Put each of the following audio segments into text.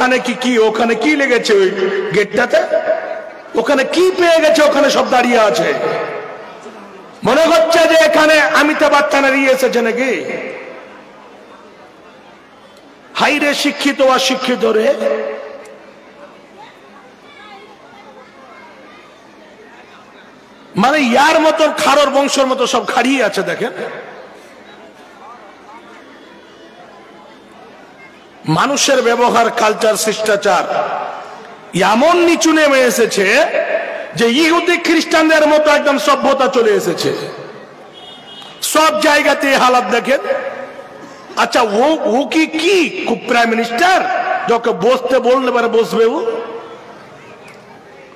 এখানে কি কি ওখানে কি লেগেছে ওই গেটটাতে, ওখানে কি পেয়ে গেছে, ওখানে সব দাঁড়িয়ে আছে। মনে হচ্ছে যে এখানে অমিতাভ বচ্চন এসেছে নাকি। হাই রে শিক্ষিত অশিক্ষিত রে। মানে ইয়ার মতন খারর বংশের মতো সব খাড়িয়ে আছে দেখেন। মানুষের ব্যবহার, কালচার, শিষ্টাচার এমন নিচু নেমে এসেছে যে ইহুদি খ্রিস্টানদের মতো একদম সভ্যতা চলে এসেছে সব জায়গাতে। হালাত দেখেন। আচ্ছা ও কি প্রাইম মিনিস্টার যাকে বসতে বললে পারে বসবে, ও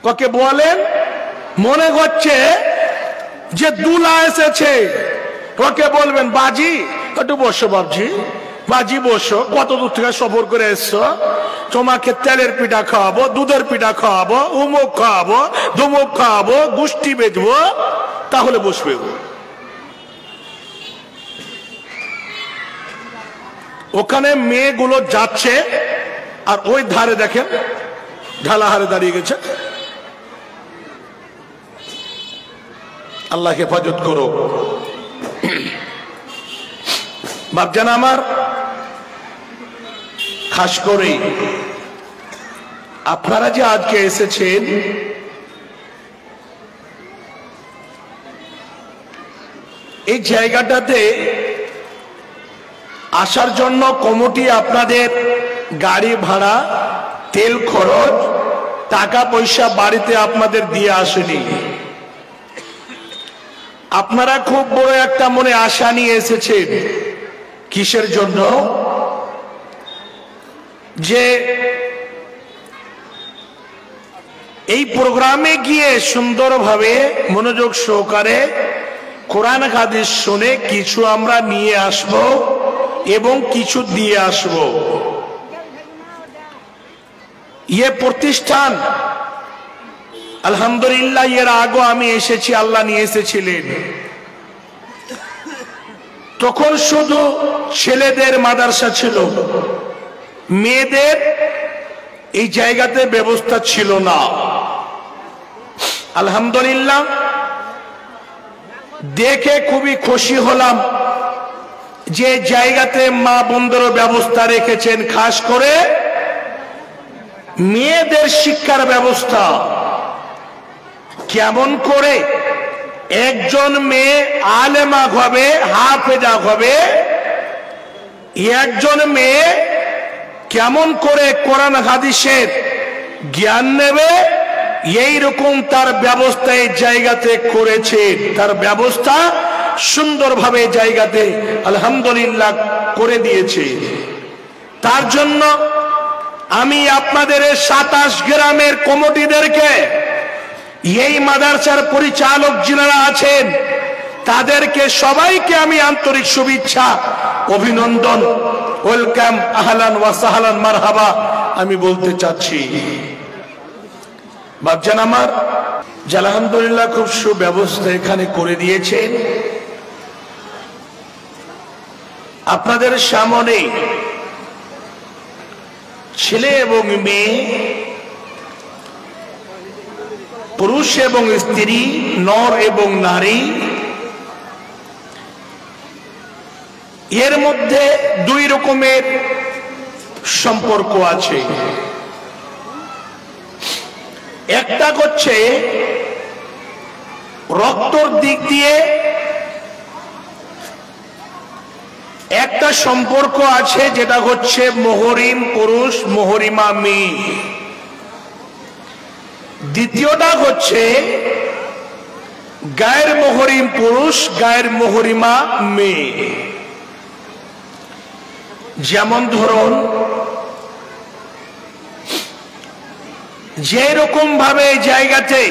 কাকে বলেন মনে হচ্ছে যে দুলা এসেছে, ওকে বলবেন বাজি একটু বসো বাবজি, বাজি বসো, কত দূর থেকে সফর করে এসছো, তোমাকে তেলের পিঠা খাওয়াবো, দুধের পিঠা খাওয়াবো, উমুক খাওয়াবো, ধুমুক খাওয়াবো, গুষ্টি বেচবো, তাহলে বসবে। ওখানে মেয়েগুলো যাচ্ছে আর ওই ধারে দেখেন ঢালাহারে দাঁড়িয়ে গেছে। আল্লাহ হেফাজত করো। বাপজান আমার, খাস করে আপনারা যে আজকে এসেছেন, এই জায়গাটাতে আসার জন্য কমিটি আপনাদের গাড়ি ভাড়া, তেল খরচ, টাকা পয়সা বাড়িতে আপনাদের দিয়ে আসেনি। আপনারা খুব বড় একটা মনে আশা নিয়ে এসেছেন। কিসের জন্য? যে এই প্রোগ্রামে গিয়ে সুন্দরভাবে মনোযোগ সহকারে কোরআন হাদিস শুনে কিছু আমরা নিয়ে আসব এবং কিছু দিয়ে আসব। ये প্রতিষ্ঠান আলহামদুলিল্লাহ এর আগে আমি এসেছি, আল্লাহ নিয়ে এসেছিলেন। তখন শুধু ছেলেদের মাদ্রাসা ছিল, মেয়েদের এই জায়গাতে ব্যবস্থা ছিল না। আলহামদুলিল্লাহ দেখে খুবই খুশি হলাম যে জায়গাতে মা বোনদের ব্যবস্থা রেখেছেন, খাস করে মেয়েদের শিক্ষার ব্যবস্থা। কেমন করে একজন মেয়ে আলেমা হবে, হাফেজা হবে, একজন মেয়ে কেমন করে কোরআন হাদিসের জ্ঞান নেবে, এই রকম তার ব্যবস্থা এই জায়গাতে করেছে। তার ব্যবস্থা সুন্দরভাবে জায়গাতে আলহামদুলিল্লাহ করে দিয়েছে। তার জন্য আমি আপনাদের 27 গ্রামের কমিটিদেরকে, এই মাদ্রাসার পরিচালক যিনারা আছেন তাদেরকে সবাইকে আমি আন্তরিক শুভেচ্ছা, অভিনন্দন, ওয়েলকাম, আহলান ওয়া সাহলান, মারহাবা আমি বলতে চাচ্ছি। বাপজান আমার, আলহামদুলিল্লাহ খুব সুব্যবস্থা এখানে করে দিয়েছেন। আপনাদের সামনে ছেলে এবং মেয়ে, পুরুষ এবং স্ত্রী, নর এবং নারী, এর মধ্যে দুই রকমের সম্পর্ক আছে। একটা হচ্ছে রক্তর দিক দিয়ে একটা সম্পর্ক আছে, যেটা হচ্ছে মুহরিম পুরুষ, মুহরিমা মেয়ে। দ্বিতীয়টা হচ্ছে গায়ের মুহরিম পুরুষ, গায়ের মুহরিমা মেয়ে। যেমন ধরুন, যে রকম ভাবে জায়গাতে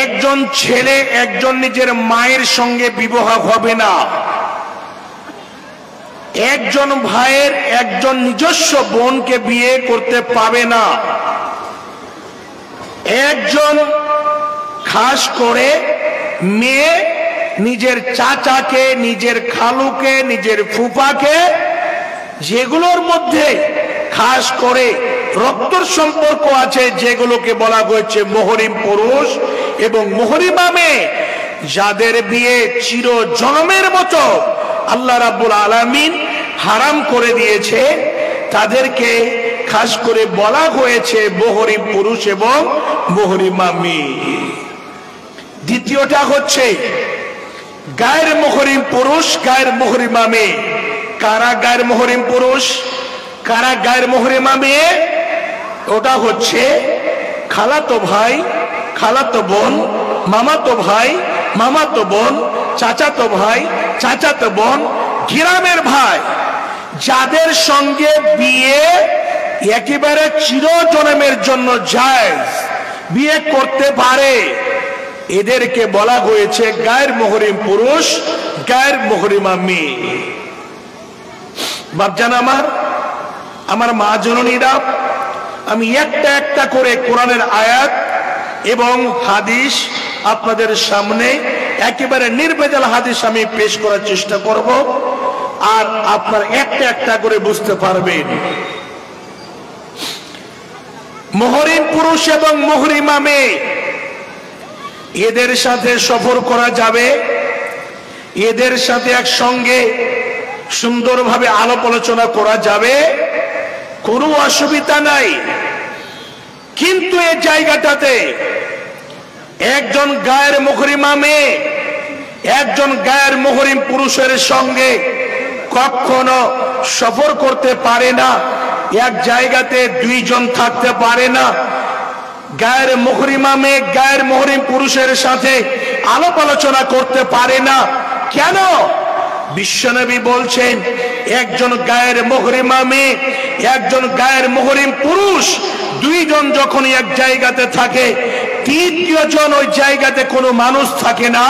একজন ছেলে একজন নিজের মায়ের সঙ্গে বিবাহ হবে না, একজন ভাইয়ের একজন নিজস্ব বোনকে বিয়ে করতে পাবে না, একজন খাস করে মেয়ে নিজের চাচাকে, নিজের খালুকে, নিজের ফুফাকে, যেগুলোর মধ্যে খাস করে রক্তর সম্পর্ক আছে, যেগুলোকে বলা হয়েছে মুহরিম পুরুষ এবং মুহরিমা মেয়ে, যাদের বিয়ে চির জন্মের মতো আল্লাহ রাব্বুল আলামিন হারাম করে দিয়েছে, তাদেরকে খাস করে বলা হয়েছে মুহরিম পুরুষ এবং মুহরিমা মেয়ে। দ্বিতীয়টা হচ্ছে গায়ের মুহরিম পুরুষ, গায়ের মুহরিমা মেয়ে। কারা গায়ের মুহরিম পুরুষ, কারা গায়ের মুহরিমা মেয়ে? ওটা হচ্ছে খালাতো ভাই, খালাতো বোন, মামাতো ভাই, মামাতো বোন, চাচাতো ভাই, চাচাতো বোন, গ্রামের ভাই, যাদের সঙ্গে বিয়ে একেবারে চিরজন্মের জন্য জায়েজ, বিয়ে করতে পারে, এদেরকে বলা হয়েছে গায়ের মুহরিম পুরুষ, গায়ের মুহরিমা মেয়ে। বাপজান আমার মা জননীরা, আমি একটা একটা করে কোরআনের আয়াত এবং হাদিস আপনাদের সামনে একেবারে নির্ভেজাল হাদিস আমি পেশ করার চেষ্টা করব, আর আপনার একটা একটা করে বুঝতে পারবেন। মুহরিম পুরুষ এবং মুহরিমা মেয়ে, এদের সাথে সফর করা যাবে, এদের সাথে একসঙ্গে সুন্দরভাবে আলাপ আলোচনা করা যাবে, কোনো অসুবিধা নাই। কিন্তু এই জায়গাটাতে একজন গায়ের মুহরিমা মেয়ে একজন গায়ের মুহরিম পুরুষের সঙ্গে কখনো সফর করতে পারে না, এক জায়গাতে দুইজন থাকতে পারে না। গায়ের মুহরিমা মেয়ে গায়ের মুহরিম পুরুষের সাথে আলাপ আলোচনা করতে পারে না। কেন? বিশ্বনবী বলছেন, একজন গায়ের মুহরিমা মেয়ে একজন গায়ের মুহরিম পুরুষ দুইজন যখন এক জায়গাতে থাকে, তৃতীয় জন ওই জায়গাতে কোনো মানুষ থাকে না,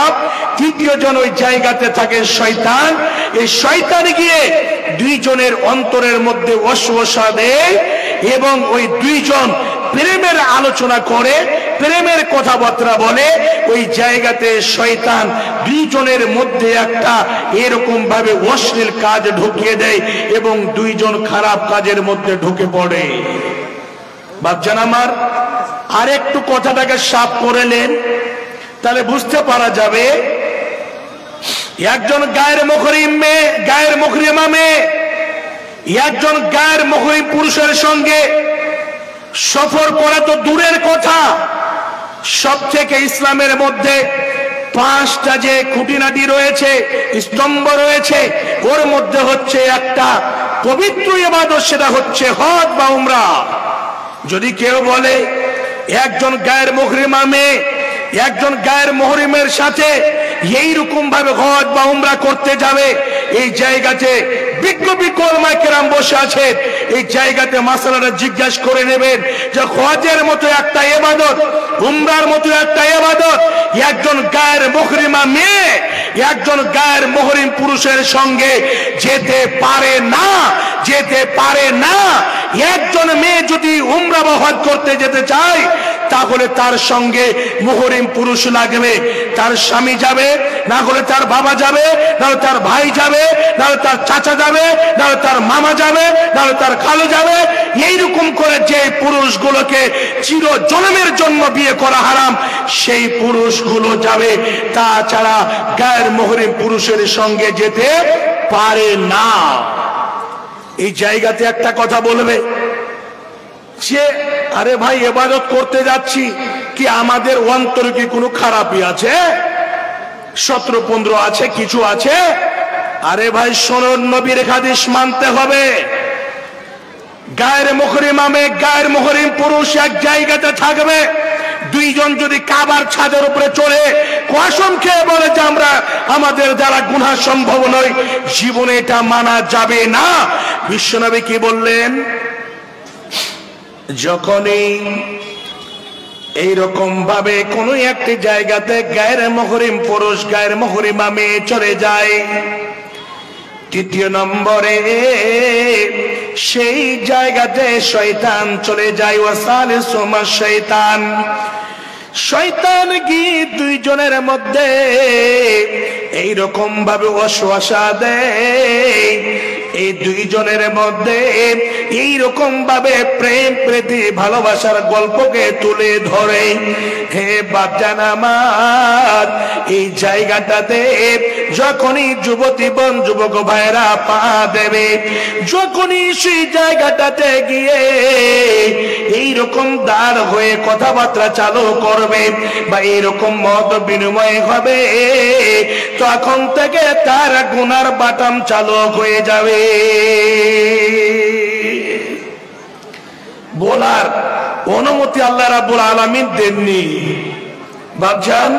তৃতীয় জন ওই জায়গাতে থাকে শয়তান। এই শয়তান গিয়ে দুইজনের অন্তরের মধ্যে ওয়াসওয়াসা দেয় এবং ওই দুইজন প্রেমের আলোচনা করে, প্রেমের কথাবার্তা বলে। ওই জায়গাতে শয়তান দুইজনের মধ্যে একটা এরকম ভাবে অশ্লীল কাজ ঢুকিয়ে দেয় এবং দুইজন খারাপ কাজের মধ্যে ঢুকে পড়ে। বাপজান আমার, আর একটু কথাটাকে সাফ করে নেন, তাহলে বুঝতে পারা যাবে একজন গায়ের মুহরিম মেয়ে গায়ের মুহরিমা মেয়ে একজন গায়ের মুহরিম পুরুষের সঙ্গে সফর করা তো দূরের কথা, সব থেকে ইসলামের মধ্যে পাঁচটা যে খুঁটিনাটি রয়েছে, স্তম্ভ রয়েছে, ওর মধ্যে হচ্ছে একটা পবিত্র ইবাদত, সেটা হচ্ছে হজ বা উমরা। যদি কেউ বলে একজন গায়ের মুহরিমা মেয়ে একজন গায়ের মুহরিমের সাথে এইরকম ভাবে হজ বা উমরা করতে যাবে, এই জায়গাতে বিজ্ঞ বিজ্ঞ উলামায়ে কেরাম বসে আছেন, এই জায়গাতে মাসালাটা জিজ্ঞাসা করে নেবেন যে হজের মতো একটা ইবাদত, উমরার মতো একটা ইবাদত একজন গায়ের মুহরিমা মেয়ে একজন গায়ের মুহরিম পুরুষের সঙ্গে যেতে পারে না, যেতে পারে না। একজন মেয়ে যদি উমরা বা হজ করতে যেতে চায়, তাহলে তার সঙ্গে মুহরিম পুরুষ লাগবে, তার স্বামী যাবে, না হলে তার বাবা যাবে, না হলে তার ভাই যাবে, না হলে তার চাচা যাবে, না হলে তার মামা যাবে, না হলে তার খালু যাবে। এইরকম করে যে পুরুষগুলোকে চির জন্মের জন্য বিয়ে করা হারাম, সেই পুরুষগুলো যাবে, তাছাড়া গায়ের মুহরিম পুরুষের সঙ্গে যেতে পারে না। এই জায়গাতে একটা কথা বলবে যে আরে ভাই, ইবাদত করতে যাচ্ছি, কি আমাদের অন্তরে কি কোনো খারাপই আছে? 17-15 আছে, কিছু আছে? আরে ভাই শোনো, নবীর হাদিস মানতে হবে। গায়ের মুহরিমা মেয়ে গায়ের মুহরিম পুরুষ এক জায়গাতে থাকবে, দুইজন যদি কাবার ছাদের উপরে চড়ে কসম খেয়ে বলে যে আমরা আমাদের দ্বারা গুনাহ সম্ভব নয়, জীবনে এটা মানা যাবে না। বিশ্বনবী কি বললেন? যখনই এইরকম ভাবে কোন একটি জায়গাতে গায়ের মুহরিম পুরুষ গায়ের মুহরিমা মেয়ে চলে যায়, তৃতীয় নম্বরে সেই জায়গাতে শয়তান চলে যায়। ওয়াসালিসুমা শয়তান, শয়তান গিয়ে দুইজনের মধ্যে এইরকম ভাবে ওয়াসওয়াসা দেয় এই দুইজনের মধ্যে এইরকম ভাবে প্রেম প্রীতি ভালোবাসার গল্পকে তুলে ধরে। হে বাপজান আমার, এই জায়গাটাতে যখনই যুবতী বোন যুবক ভাইরা পা দেবে, যখনই সেই জায়গাটাতে গিয়ে এইরকম দাঁড় হয়ে কথাবার্তা চালু করবে বা এইরকম মত বিনিময় হবে, তখন থেকে তার গুনার বাটাম চালু হয়ে যাবে। বলার অনুমতি আল্লাহ রাব্বুল আলামিন দেননি। বাপজান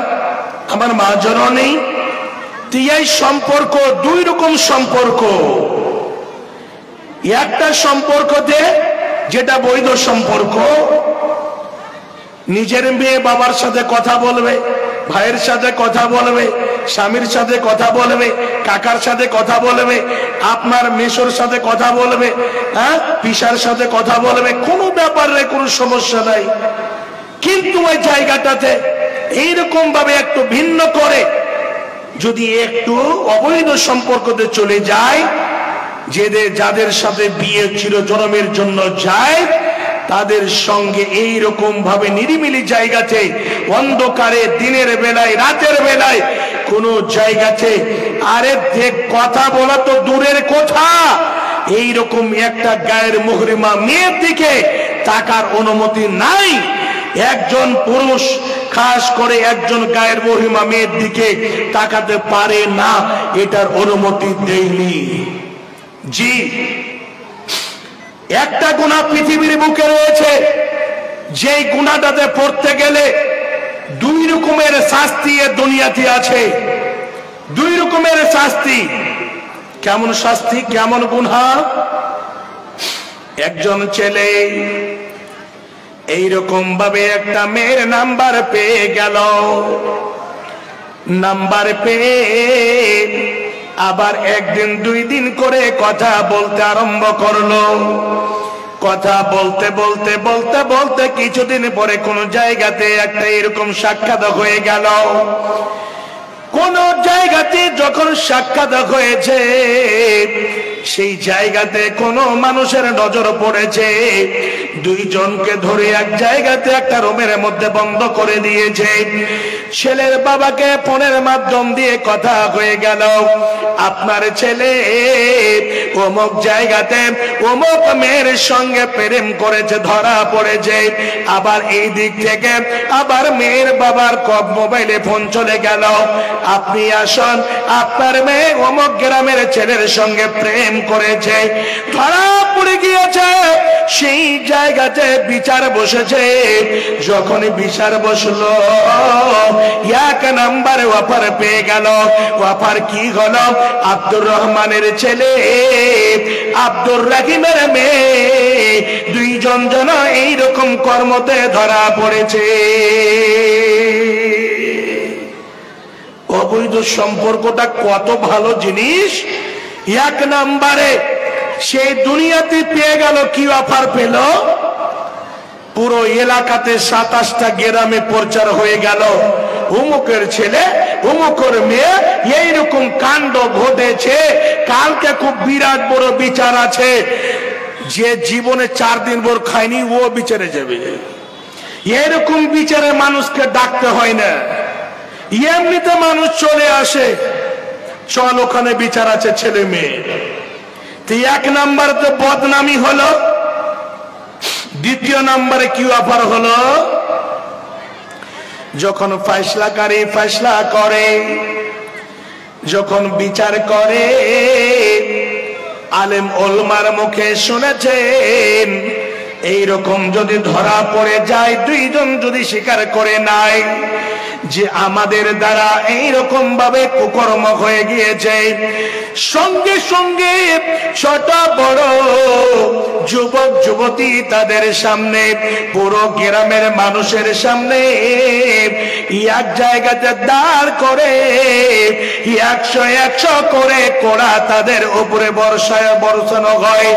আমার মা জননী, এই সম্পর্ক দুই রকম সম্পর্ক। একটা সম্পর্কতে যেটা বৈধ সম্পর্ক, নিজের মেয়ে বাবার সাথে কথা বলবে, ভাইয়ের সাথে কথা বলবে, স্বামীর সাথে কথা বলবে, কাকার সাথে কথা বলবে, আপনার মেশোর সাথে কথা বলবে, হ্যাঁ পিসার সাথে কথা বলবে, কোনো ব্যাপারে কোনো সমস্যা নাই। কিন্তু ওই জায়গাটাতে এইরকম ভাবে একটু ভিন্ন করে যদি একটু অবৈধ সম্পর্কতে চলে যায়, যাদের সাথে বিয়ে চিরজনমের জন্য যায়, তাদের সঙ্গে এইরকম ভাবে নিরিবিলি জায়গাতে অন্ধকারে দিনের বেলায় রাতের বেলায় কোন জায়গাতে আরে দেখ কথা বলা তো দূরের কথা, এইরকম একটা গায়ের মুহরিমা মেয়ের দিকে তাকার অনুমতি নাই। একজন পুরুষ খাস করে একজন গায়ের মুহরিমা মেয়ের দিকে তাকাতে পারে না, এটার অনুমতি দেয়নি। জি, একটা গুনাহ পৃথিবীর বুকে রয়েছে, যেই গুনাহটাতে পড়তে গেলে দুই রকমের শাস্তি এ দুনিয়াতে আছে। দুই রকমের শাস্তি। কেমন শাস্তি, কেমন গুনাহ? একজন ছেলে এইরকম ভাবে একটা মেয়ের নাম্বার পেয়ে গেল, নাম্বার পেয়ে আবার একদিন দুই দিন করে কথা বলতে আরম্ভ করলো। কথা বলতে বলতে বলতে বলতে কিছুদিন পরে কোন জায়গাতে একটা এরকম সাক্ষাৎ হয়ে গেল। কোন জায়গাতে যখন সাক্ষাৎ হয়েছে, সেই জায়গাতে কোন মানুষের নজর পড়েছে, দুইজনকে ধরে এক জায়গাতে একটা রুমের মধ্যে বন্ধ করে দিয়েছে। ছেলের বাবাকে ফোনের মাধ্যম দিয়ে কথা হয়ে গেল, আপনার ছেলে অমুক জায়গাতে অমুক মেয়ের সঙ্গে প্রেম করেছে, ধরা পড়েছে। আবার এই দিক থেকে আবার মেয়ের বাবার মোবাইলে ফোন চলে গেল, আপনি আসুন, আপনার মেয়ে অমুক গ্রামের ছেলের সঙ্গে প্রেম করেছে, ধরা পড়ে গিয়েছে। সেই জায়গাতে বিচার বসেছে। যখন বিচার বসলো, এক নম্বরে অফার পেয়ে গেল। অফার কি হলো? আব্দুর রহমানের ছেলে আব্দুর রাহিমের মেয়ে, দুইজন যেন এইরকম কর্মতে ধরা পড়েছে। অবৈধ সম্পর্কটা কত ভালো জিনিস। এক নম্বরে সেই দুনিয়াতে পেয়ে গেল, কি অফার পেল? পুরো এলাকাতে 27টা গ্রামে প্রচার হয়ে গেল, অমুকের ছেলে অমুকের মেয়ে এইরকম কাণ্ড ঘটেছে, কালকে খুব বিরাট বড় বিচার আছে। যে জীবনে 4 দিন ভোর খায়নি ও বিচারে যাবে। এরকম বিচারে মানুষকে ডাকতে হয় না, এমনিতে মানুষ চলে আসে, চল ওখানে বিচার আছে ছেলে মেয়ে। এক নম্বরে তো বদনামি হলো। দ্বিতীয় নম্বরে কি অফার হলো? যখন ফয়সলাকারী ফয়সলা করে, যখন বিচার করে, আলেম ওলমার মুখে শুনেছেন এইরকম যদি ধরা পড়ে যায়, দুইজন যদি স্বীকার করে নাই যে আমাদের দ্বারা এইরকম ভাবে কুকর্ম হয়ে গিয়েছে, সঙ্গে সঙ্গে ছোট বড় যুবক যুবতী তাদের সামনে, পুরো গ্রামের মানুষের সামনে এক জায়গাতে দাঁড় করে 100 করে কোড়া তাদের উপরে বর্ষানো হয়,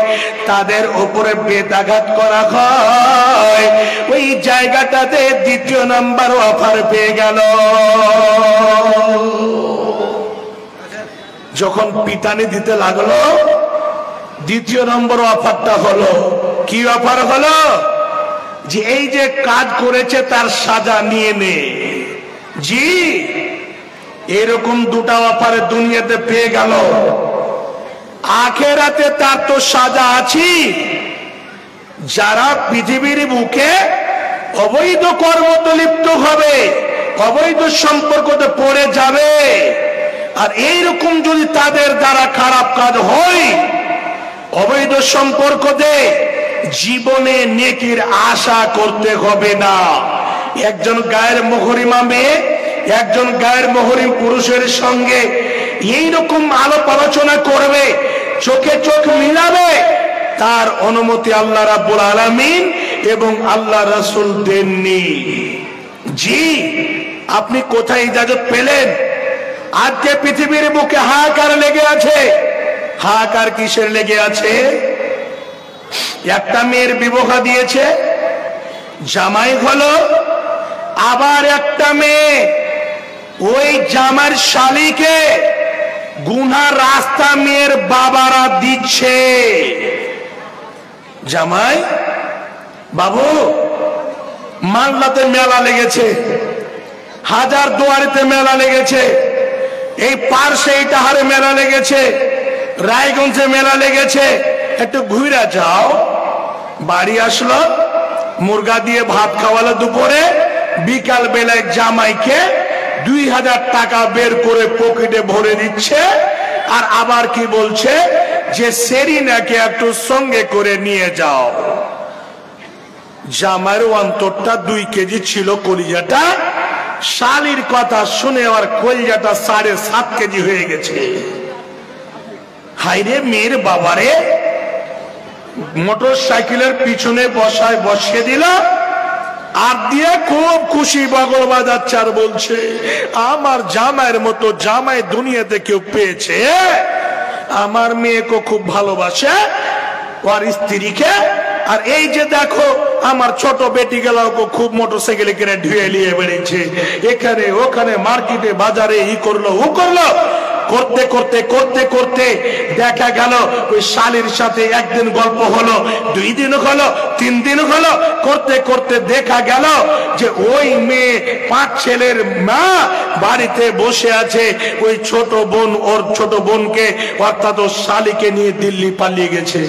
তাদের উপরে বেতাঘাত করা হয়। ওই জায়গাটাতে দ্বিতীয় নাম্বার অফার পেয়ে গেল। যখন পিটানি দিতে লাগলো, দ্বিতীয় নম্বর অফারটা হলো, কি অফার হলো? যে এই যে কাজ করেছে তার সাজা নিয়ে নে। জি, এরকম দুটা অফারে দুনিয়াতে পেয়ে গেল। আখেরাতে তার তো সাজা আছে। যারা পৃথিবীর বুকে অবৈধ কর্মতে লিপ্ত হবে, অবৈধ সম্পর্কতে পড়ে যাবে, আর এইরকম যদি তাদের দ্বারা খারাপ কাজ হয়, অবৈধ সম্পর্কতে জীবনে নেকির আশা করতে হবে না। একজন গায়ের মহরিমা মেয়ে একজন গায়ের মহরিম পুরুষের সঙ্গে এইরকম আলাপ আলোচনা করবে, চোখে চোখ মিলাবে, তার অনুমতি আল্লাহ রাব্বুল আলামিন এবং আল্লাহ রাসূল দেননি। জি, আপনি কোথায় ইজাজত পেলেন? আজকে পৃথিবীর বুকে হাহাকার লেগে আছে। হাহাকার কিসের লেগে আছে? একটা মেয়ের বিবাহ দিয়েছে, জামাই হলো, আবার একটা মেয়ে ওই জামার শালীকে গুনার রাস্তা মেয়ের বাবারা দিচ্ছে। জামাই, বাবু মালদাতে মেলা লেগেছে, হাজার দুয়ারিতে মেলা লেগেছে, এই পার্শ্বে ইটাহারে মেলা লেগেছে, রায়গঞ্জে মেলা লেগেছে, একটু ঘুরে যাও। বাড়ি আসলো, মুরগা দিয়ে ভাত খাওয়ালো দুপুরে, বিকাল বেলায় জামাইকে 2000 টাকা বের করে পকেটে ভরে দিচ্ছে, আর আবার কি বলছে যে সেরিনাকে একটু সঙ্গে করে নিয়ে যাও। জামাইয়ের অন্তরটা 2 কেজি ছিল, কলিজাটা। শালির কথা শুনে আর কলিজাটা 7.5 কেজি হয়ে গেছে। হাইরে মেয়ের বাবারে মোটর সাইকেলের পিছনে বসিয়ে দিল, আর দিয়ে খুব খুশি বগল বাজাচ্ছে, আর বলছে আমার জামাইয়ের মতো জামাই দুনিয়াতে কেউ পেয়েছে। আমার মেয়েকে খুব ভালোবাসে, ওর স্ত্রীকে। আর এই যে দেখো আমার ছোট বেটি গেল খুব মোটরসাইকেলে কিনে ধুয়ে নিয়ে বেড়েছে, এখানে ওখানে মার্কেটে বাজারে ই করলো ও করলো। করতে করতে করতে করতে দেখা গেল ওই শালীর সাথে একদিন গল্প হলো, 2 দিন হলো, 3 দিন হলো। করতে করতে দেখা গেল যে ওই মেয়ে 5 ছেলের মা বাড়িতে বসে আছে, ওই ছোট বোন ওর ছোট বোনকে অর্থাৎ ওর শালীকে নিয়ে দিল্লি পালিয়ে গেছে।